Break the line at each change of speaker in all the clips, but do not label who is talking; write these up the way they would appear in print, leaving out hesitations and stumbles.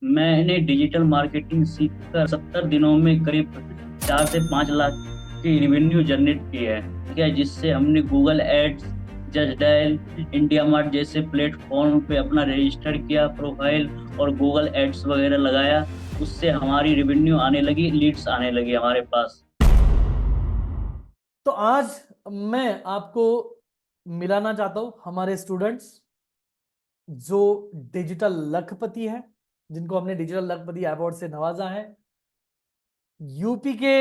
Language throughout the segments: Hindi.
मैंने डिजिटल मार्केटिंग सीखकर 70 दिनों में करीब 4 से 5 लाख की रेवेन्यू जनरेट की है। ठीक है, जिससे हमने Google ads, just dial, India mart जैसे प्लेटफॉर्म पे अपना रजिस्टर किया प्रोफाइल और गूगल एड्स वगैरह लगाया। उससे हमारी रेवेन्यू आने लगी, लीड्स आने लगी हमारे पास।
तो आज मैं आपको मिलाना चाहता हूं हमारे स्टूडेंट्स जो डिजिटल लखपति है, जिनको हमने डिजिटल लखपति अवार्ड से नवाजा है। यूपी के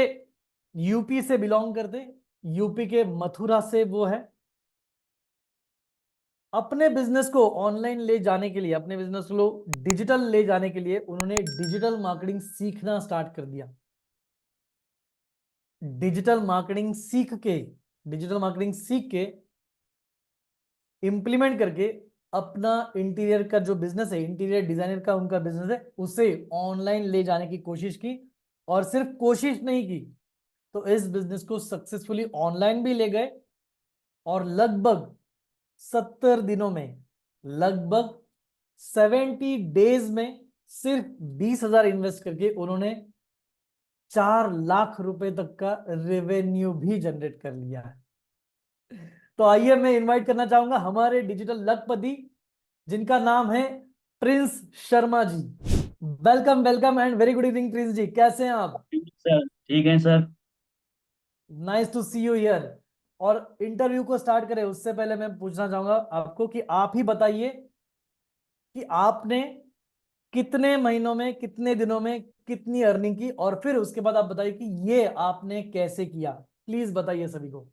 यूपी से बिलोंग करते, यूपी के मथुरा से वो है। अपने बिजनेस को ऑनलाइन ले जाने के लिए, अपने बिजनेस को डिजिटल ले जाने के लिए उन्होंने डिजिटल मार्केटिंग सीखना स्टार्ट कर दिया। डिजिटल मार्केटिंग सीख के डिजिटल मार्केटिंग सीख के इंप्लीमेंट करके अपना इंटीरियर का जो बिजनेस है, इंटीरियर डिजाइनर का उनका बिजनेस है, उसे ऑनलाइन ले जाने की कोशिश की। और सिर्फ कोशिश नहीं की, तो इस बिजनेस को सक्सेसफुली ऑनलाइन भी ले गए। और लगभग 70 दिनों में, लगभग 70 डेज में सिर्फ 20,000 इन्वेस्ट करके उन्होंने 4 लाख रुपए तक का रेवेन्यू भी जनरेट कर लिया है। तो आइए मैं इनवाइट करना चाहूंगा हमारे डिजिटल लखपति, जिनका नाम है Prince Sharma ji. Welcome welcome and very good evening Prince ji, कैसे हैं आप?
सर ठीक है sir.
Nice to see you here. और इंटरव्यू को स्टार्ट करें उससे पहले मैं पूछना चाहूंगा आपको कि आप ही बताइए कि आपने कितने महीनों में, कितने दिनों में कितनी अर्निंग की, और फिर उसके बाद आप बताइए कि ये आपने कैसे किया। प्लीज बताइए सभी को।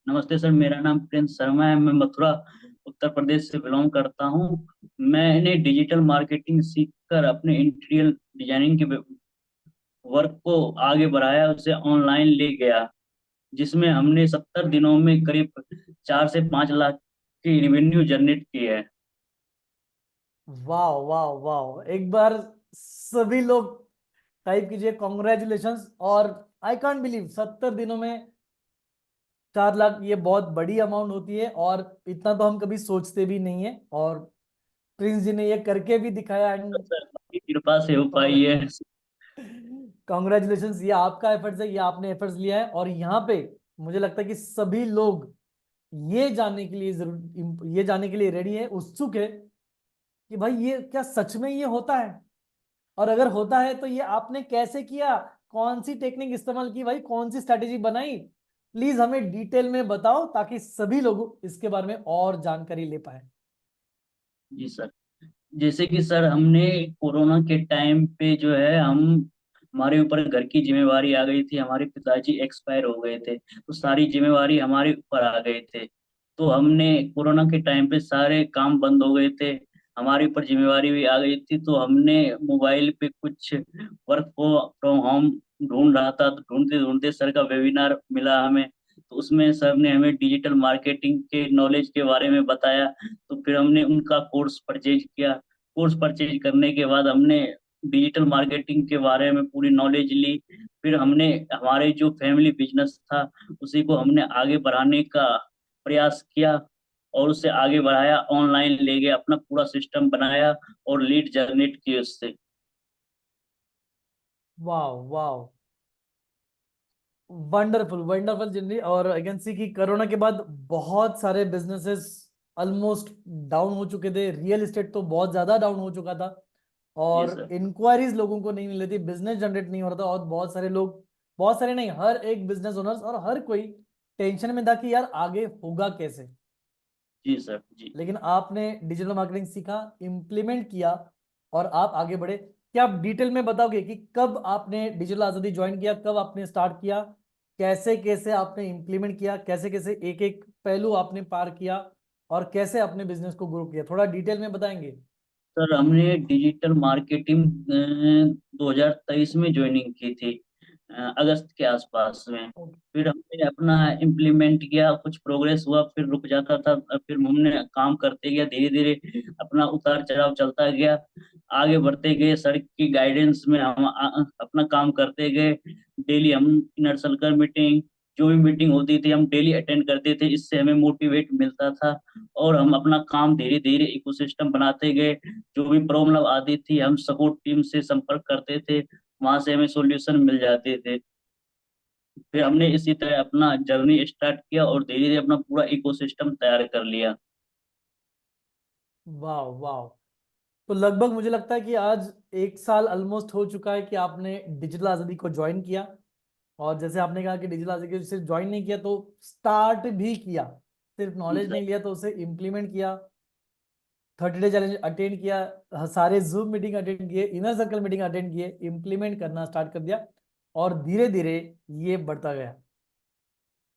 नमस्ते सर, मेरा नाम प्रिंस शर्मा है। मैं मथुरा उत्तर प्रदेश से बिलोंग करता हूँ। मैंने डिजिटल मार्केटिंग सीखकर अपने इंटीरियर डिजाइनिंग के वर्क को आगे बढ़ाया, उसे ऑनलाइन ले गया, जिसमें हमने 70 दिनों में करीब 4 से 5 लाख की रेवेन्यू जनरेट की है।
वाह वाह वाह, एक बार सभी लोग टाइप कीजिए कॉन्ग्रेचुलेशंस। और आई कांट बिलीव 70 दिनों में 4 लाख, ये बहुत बड़ी अमाउंट होती है और इतना तो हम कभी सोचते भी नहीं है। और प्रिंस जी ने ये करके भी दिखाया।
तो
एंड
सर आपकी कृपा से हो पाई है।
कॉन्ग्रेचुलेशंस, ये आपका एफर्ट्स है, ये आपने एफर्ट्स लिया है। और यहाँ पे मुझे लगता है कि सभी लोग ये जानने के लिए जरूर, ये जानने के लिए रेडी है, उत्सुक है कि भाई ये क्या सच में ये होता है, और अगर होता है तो ये आपने कैसे किया, कौन सी टेक्निक इस्तेमाल की, भाई कौन सी स्ट्रेटेजी बनाई। प्लीज हमें डिटेल में बताओ ताकि सभी लोग इसके बारे में और जानकारी ले पाए।
जी सर। जैसे कि सर हमने कोरोना के टाइम पे जो है हम हमारे ऊपर घर की जिम्मेवारी आ गई थी। हमारे पिताजी एक्सपायर हो गए थे, तो सारी जिम्मेवारी हमारे ऊपर आ गए थे। तो हमने कोरोना के टाइम पे सारे काम बंद हो गए थे, हमारे ऊपर जिम्मेवारी भी आ गई थी। तो हमने मोबाइल पे कुछ वर्क फ्रॉम होम ढूंढ रहा था, तो ढूंढते ढूंढते सर का वेबिनार मिला हमें। तो उसमें सर ने हमें डिजिटल मार्केटिंग के नॉलेज के बारे में बताया। तो फिर हमने उनका कोर्स परचेज किया। कोर्स परचेज करने के बाद हमने डिजिटल मार्केटिंग के बारे में पूरी नॉलेज ली। फिर हमने हमारे जो फैमिली बिजनेस था उसी को हमने आगे बढ़ाने का प्रयास किया और उसे आगे बढ़ाया, ऑनलाइन ले गए, अपना पूरा सिस्टम बनाया और लीड जनरेट किए उससे।
वाह वाह, वंडरफुल वंडरफुल जिंदगी। और आई कैन सी कि कोरोना के बाद बहुत सारे बिजनेसेस ऑलमोस्ट डाउन हो चुके थे। रियल एस्टेट तो बहुत ज्यादा डाउन हो चुका था,
जी
और
सर।
इंक्वायरीज लोगों को नहीं मिल रही थी, बिजनेस जनरेट नहीं हो रहा था। और बहुत सारे लोग, बहुत सारे नहीं, हर एक बिजनेस ओनर्स और हर कोई टेंशन में था कि यार आगे होगा कैसे।
जी सर। जी।
लेकिन आपने डिजिटल मार्केटिंग सीखा, इम्प्लीमेंट किया, और आप आगे बढ़े। क्या आप डिटेल में बताओगे कि कब आपने डिजिटल आजादी ज्वाइन किया, कब आपने स्टार्ट किया, कैसे कैसे आपने इम्प्लीमेंट किया, कैसे कैसे एक एक पहलू आपने पार किया, और कैसे अपने बिजनेस को ग्रो किया, थोड़ा डिटेल में बताएंगे?
सर हमने डिजिटल मार्केटिंग 2023 में ज्वाइनिंग की थी, अगस्त के आसपास में। फिर हमने अपना इम्प्लीमेंट किया, कुछ प्रोग्रेस हुआ, फिर रुक जाता था, फिर हमने काम करते गया, धीरे धीरे अपना उतार चढ़ाव चलता गया। आगे बढ़ते गए, सर की गाइडेंस में हम अपना काम करते गए। डेली हम इनर सर्कल मीटिंग, जो भी मीटिंग होती थी हम डेली अटेंड करते थे, इससे हमें मोटिवेट मिलता था। और हम अपना काम धीरे धीरे इकोसिस्टम बनाते गए। जो भी प्रॉब्लम आती थी हम सपोर्ट टीम से संपर्क करते थे, वहां से हमें सॉल्यूशन मिल जाते थे। फिर हमने इसी तरह अपना जर्नी स्टार्ट किया और धीरे धीरे अपना पूरा इकोसिस्टम तैयार कर लिया।
वाह वाह। तो लगभग मुझे लगता है कि आज 1 साल ऑलमोस्ट हो चुका है कि आपने डिजिटल आजादी को ज्वाइन किया। और जैसे आपने कहा कि डिजिटल आजादी को सिर्फ ज्वाइन नहीं किया तो स्टार्ट भी किया, सिर्फ
जी
नॉलेज
सर।
नहीं लिया तो उसे इम्प्लीमेंट किया। 30 डे चैलेंज अटेंड किया, सारे जूम मीटिंग अटेंड किए, इनर सर्कल मीटिंग अटेंड किए, इम्प्लीमेंट करना स्टार्ट कर दिया और धीरे धीरे ये बढ़ता गया।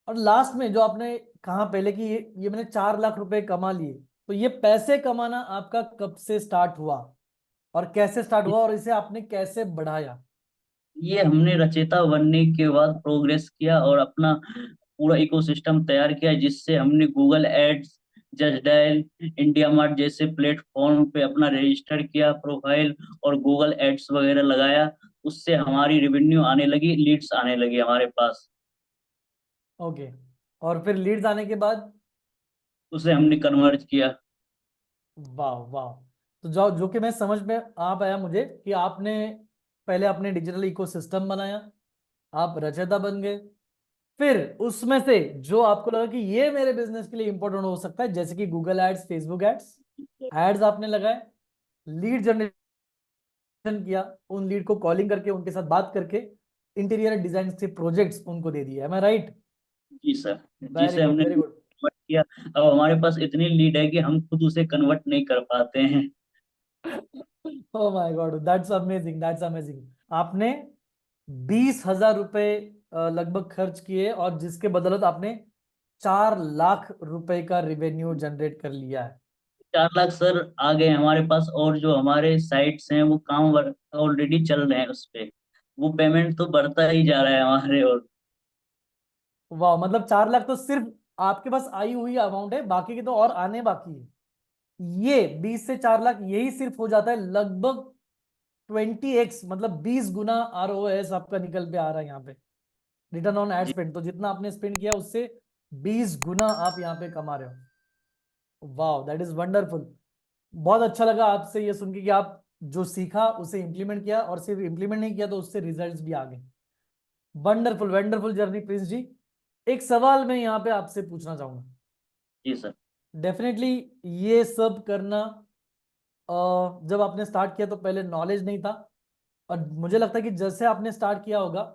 और लास्ट में जो आपने कहा पहले कि ये मैंने 4 लाख रुपए कमा लिए, तो ये पैसे कमाना आपका कब से स्टार्ट हुआ और कैसे स्टार्ट हुआ और इसे आपने कैसे बढ़ाया?
ये हमने रचेता बनने के बाद प्रोग्रेस किया और अपना पूरा इकोसिस्टम तैयार किया, जिससे हमने Google ads, just dial, India mart जैसे प्लेटफॉर्म पे अपना रजिस्टर किया प्रोफाइल, और गूगल एड्स वगैरह लगाया। उससे हमारी रेवेन्यू आने लगी, लीड्स आने लगी हमारे पास।
ओके। और फिर लीड्स आने के बाद?
उसे हमने कन्वर्ट किया।
वाह वाह। तो जो जो कि मैं समझ में आ पाया मुझे कि आपने पहले अपने डिजिटल इकोसिस्टम बनाया, आप रचयिता बन गए, फिर उसमें से जो आपको लगा कि ये मेरे बिजनेस के लिए इंपॉर्टेंट हो सकता है, जैसे कि Google ads, Facebook ads, ads आपने लगाए, लीड जनरेशन किया, उन लीड को कॉलिंग करके उनके साथ बात करके इंटीरियर डिजाइन से प्रोजेक्ट्स उनको दे दिए। एम आई राइट?
जी सर।
वेरी
जिसे
गुड
हमने
वेरी गुड।
कन्वर्ट किया। अब हमारे पास इतनी लीड है कि हम खुद उसे कन्वर्ट नहीं कर पाते हैं।
Oh my God, that's amazing that's amazing. आपने 20,000 रुपए लगभग खर्च किए और जिसके बदौलत आपने 4 लाख रुपए का रिवेन्यू जनरेट कर लिया है।
4 लाख सर आ गए हमारे पास, और जो हमारे साइट्स हैं वो काम ऑलरेडी चल रहे हैं उस पे। वो पेमेंट तो बढ़ता ही जा रहा है हमारे। और
वाह, मतलब 4 लाख तो सिर्फ आपके पास आई हुई अमाउंट है, बाकी के तो और आने बाकी है। ये 20 से 4 लाख यही सिर्फ हो जाता है लगभग 20x, मतलब 20 गुना ROS आपका निकल पे आ रहा है यहाँ पे, रिटर्न ऑन एड
जी।
स्पेंड। तो जितना आपने स्पेंड किया उससे 20 गुना आप यहाँ पे कमा रहे हो। वाह, दैट इज वंडरफुल। बहुत अच्छा लगा आपसे ये सुन के कि आप जो सीखा उसे इंप्लीमेंट किया, और सिर्फ इंप्लीमेंट नहीं किया तो उससे रिजल्ट्स भी आ गए। वंडरफुल वंडरफुल जर्नी प्रिंस जी। एक सवाल मैं यहाँ पे आपसे पूछना चाहूंगा।
जी सर।
डेफिनेटली ये सब करना, जब आपने स्टार्ट किया तो पहले नॉलेज नहीं था, और मुझे लगता है कि जैसे आपने स्टार्ट किया होगा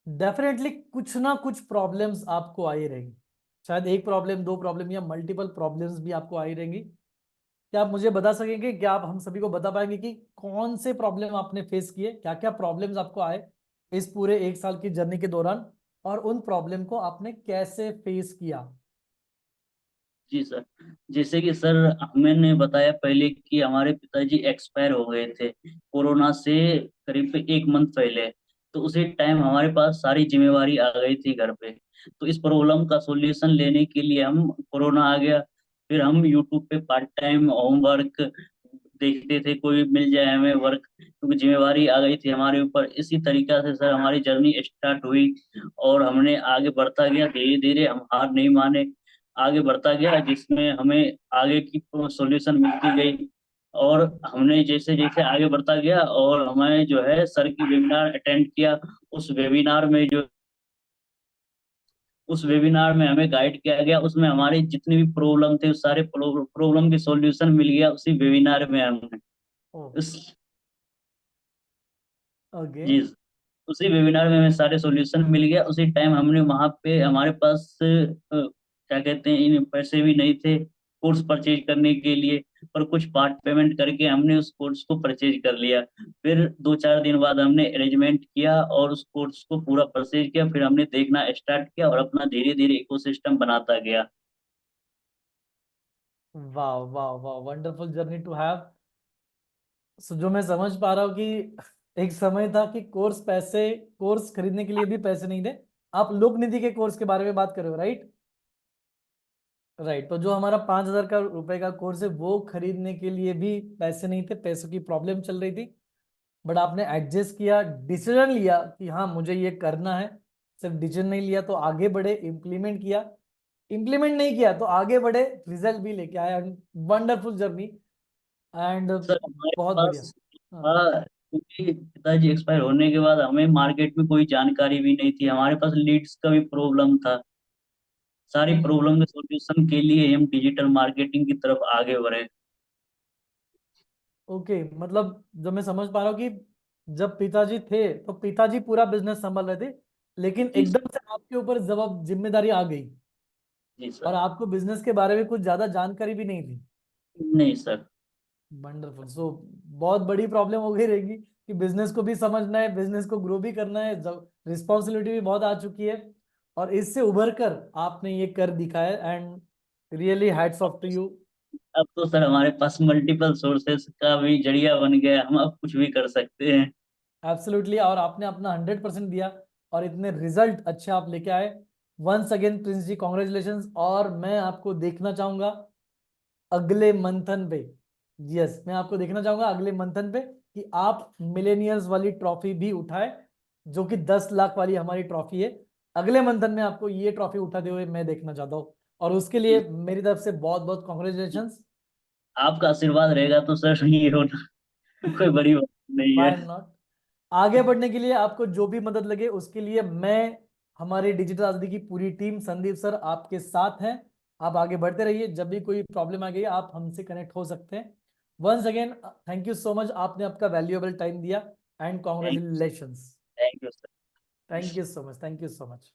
डेफिनेटली कुछ ना कुछ प्रॉब्लम्स आपको आई रहेंगी। शायद एक प्रॉब्लम, दो प्रॉब्लम, या मल्टीपल प्रॉब्लम्स भी आपको आई रहेंगी। क्या आप मुझे बता सकेंगे, क्या आप हम सभी को बता पाएंगे कि कौन से प्रॉब्लम आपने फेस किए, क्या क्या प्रॉब्लम्स आपको आए इस पूरे 1 साल की जर्नी के दौरान, और उन प्रॉब्लम को आपने कैसे फेस किया?
जी सर। जैसे कि सर मैंने बताया पहले कि हमारे पिताजी एक्सपायर हो गए थे कोरोना से करीब 1 मंथ पहले। तो उसी टाइम हमारे पास सारी जिम्मेवारी आ गई थी घर पे। तो इस प्रॉब्लम का सॉल्यूशन लेने के लिए हम, कोरोना आ गया, फिर हम यूट्यूब पे पार्ट टाइम होमवर्क देखते थे, कोई मिल जाए हमें वर्क, क्योंकि जिम्मेवारी आ गई थी हमारे ऊपर। इसी तरीका से सर हमारी जर्नी स्टार्ट हुई और हमने आगे बढ़ता गया, धीरे धीरे हम हार नहीं माने, आगे बढ़ता गया, जिसमें हमें आगे की सॉल्यूशन मिलती गई। और हमने जैसे जैसे आगे बढ़ता गया और हमें जो है सर की वेबिनार अटेंड किया। उस वेबिनार में जो उस वेबिनार में हमें गाइड किया गया, उसमें हमारे जितने भी प्रॉब्लम थे उस सारे प्रॉब्लम के सॉल्यूशन मिल गया उसी वेबिनार में हमें।
ओ।
उस
ओके।
जी, उसी वेबिनार में हमें सारे सॉल्यूशन मिल गया उसी टाइम। हमने वहां पे, हमारे पास क्या कहते हैं, इन पैसे भी नहीं थे कोर्स परचेज करने के लिए, पर कुछ पार्ट पेमेंट करके हमने उस कोर्स को परचेज कर लिया। फिर 2-4 दिन बाद हमने अरेंजमेंट किया और उस कोर्स को पूरा परचेज किया। फिर हमने देखना स्टार्ट किया और अपना धीरे धीरे इकोसिस्टम बनाता गया।
वाह वाह वाह, वंडरफुल जर्नी टू हैव। सो जो मैं समझ पा रहा हूँ कि एक समय था कि कोर्स खरीदने के लिए भी पैसे नहीं थे। आप लोक निधि के कोर्स के बारे में बात कर रहे हो, राइट? राइट। तो जो हमारा 5,000 का रुपए का कोर्स है वो खरीदने के लिए भी पैसे नहीं थे, पैसों की प्रॉब्लम चल रही थी। बट आपने एडजस्ट किया, डिसीजन लिया कि हाँ मुझे ये करना है, सिर्फ डिसीजन नहीं लिया तो आगे बढ़े, इम्प्लीमेंट किया, इम्प्लीमेंट नहीं किया तो आगे बढ़े, रिजल्ट भी लेके आया। वंडरफुल जर्नी एंड
सर हमारे
बहुत बढ़िया।
पास
हाँ।
क्योंकि पिताजी एक्सपायर होने के बाद हमें मार्केट में कोई जानकारी भी नहीं थी, हमारे पास लीड्स का भी प्रॉब्लम था। सारी
हम्म।
प्रॉब्लम के सॉल्यूशन के लिए हम डिजिटल मार्केटिंग की तरफ आगे बढ़े।
ओके, मतलब जब मैं समझ पा रहा हूँ कि जब पिताजी थे तो पिताजी पूरा बिजनेस संभाल रहे थे, लेकिन
जी
एकदम से आपके ऊपर जवाब जिम्मेदारी आ गई
जी
और
सर।
आपको बिजनेस के बारे में कुछ ज्यादा जानकारी भी नहीं थी।
नहीं सर।
वंडरफुल। सो बहुत बड़ी प्रॉब्लम हो गई रहेगी कि बिजनेस को भी समझना है, बिजनेस को ग्रो भी करना है, जब रिस्पॉन्सिबिलिटी भी बहुत आ चुकी है, और इससे उभर कर आपने ये कर दिखाया and really hats off to you.
अब तो सर हमारे पास मल्टीपल सोर्सेस का भी जरिया बन गया, हम अब कुछ भी कर सकते हैं।
एब्सोल्युटली, और आपने अपना 100% दिया और इतने रिजल्ट अच्छे आप लेके आए। वंस अगेन प्रिंस जी कॉन्ग्रेचुलेशन, और मैं आपको देखना चाहूंगा अगले मंथन पे। यस, मैं आपको देखना चाहूंगा अगले मंथन पे कि आप मिलेनियर्स वाली ट्रॉफी भी उठाए, जो कि 10 लाख वाली हमारी ट्रॉफी है। अगले मंथन में आपको ये ट्रॉफी उठाते हुए मैं देखना चाहता हूँ, और उसके लिए मेरी तरफ से बहुत बहुत कॉन्ग्रेचुलेशन।
आपका आशीर्वाद रहेगा तो सर ये होना कोई बड़ी बात नहीं है।
Why not. आगे बढ़ने के लिए आपको जो भी मदद लगे उसके लिए मैं, हमारी डिजिटल आजादी की पूरी टीम, संदीप सर आपके साथ हैं। आप आगे बढ़ते रहिए, जब भी कोई प्रॉब्लम आ गई आप हमसे कनेक्ट हो सकते हैं। Once again thank you so much, आपने आपका वैल्यूएबल टाइम दिया and
thank
congratulations.
Thank you sir.
Thank you so much, thank you so much.